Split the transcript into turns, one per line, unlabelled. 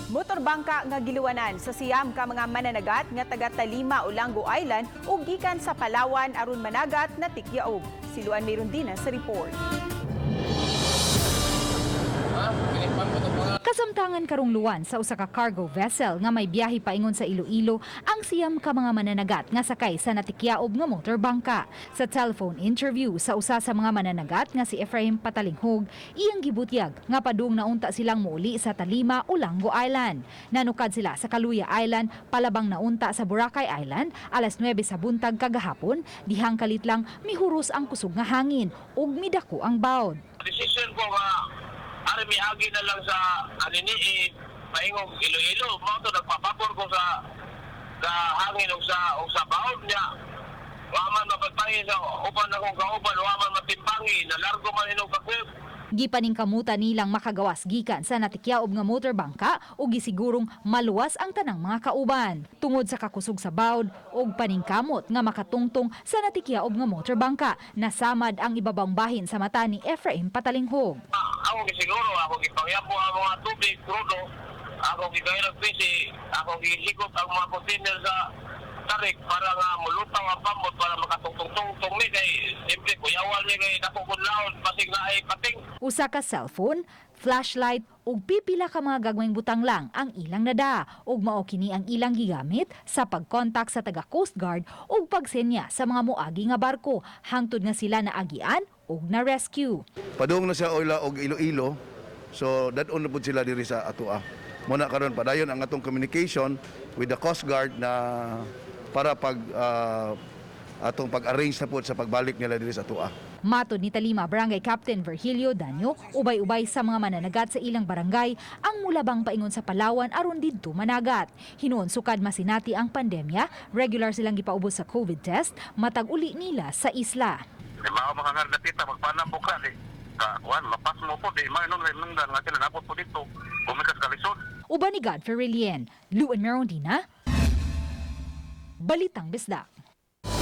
Motorbanca nga giluwanan sa siyam ka mga mananagat nga taga Talima, Olango Island ug gikan sa Palawan aron Managat, Natikyaob. Siluan mayroon din sa report.
Kasamtangan karong luwan sa usa ka cargo vessel nga may biyahe paingon sa Iloilo ang siyam ka mga mananagat nga sakay sa Natikyaob nga motorbangka. Sa telephone interview sa usa sa mga mananagat nga si Efraim Patalinghog, iyang gibutyag nga padung naunta silang muuli sa Talima, Olango Island. Nanukad sila sa Kaluya Island, palabang naunta sa Boracay Island alas 9 sa buntag kagahapon, dihang kalit lang mihuros ang kusog nga hangin ug midako ang bawd.
Decision ko nga army agi na lang sa anini paingog Iloilo mao to nagpapabor ko sa hangin og sa baon niya waman mapagpahi sa uban akong kauban waman matimbangi na largo man inog kakwib.
Gipaningkamutan nilang makagawas gikan sa Natikyaob nga motorbangka ug gisigurong maluwas ang tanang mga kauban tungod sa kakusog sa bawd ug paningkamot nga makatungtong sa Natikyaob nga motorbangka. Nasamad ang ibabang bahin sa mata ni Efraim Patalinghog.
Ako gisiguro ako gipangyapo ang mga tubig crudo ako gigaylag pisi ako gisikop ang mga container sa tarik para nga mulutang ang pambot para makatungtong-tungtong ni kay simple kuyawal ni kay nakukudlaon pasig na ay pating.
Usa ka cellphone, flashlight ug pipila ka mga gagmayng butang lang ang ilang nada ug mao kini ang ilang gigamit sa pagkontak sa taga Coast Guard ug pagsenya sa mga moagi nga barko hangtod nga sila naagian ug na rescue.
Padung na sa Oila og Iloilo, so dadon na pud sila diri sa atoa. Muna karon padayon ang atong communication with the Coast Guard na para atong pag-arrange na po sa pagbalik nila diri sa atoa.
Matod ni Talima Barangay Captain Virgilio Danyo, ubay-ubay sa mga mananagat sa ilang barangay ang mulabang paingon sa Palawan aron didto Managat. Hinuon sukad masinati ang pandemya, regular silang gipaubos sa COVID test, matag uli nila sa isla.
Mao makangar na tita magpanam po ka kuan mapas mo po di mainon nungdan nga sila napot po dito bumikas kalisod.
Uban ni Godfrey Relien, Luan Merondina, Balitang Bisdak.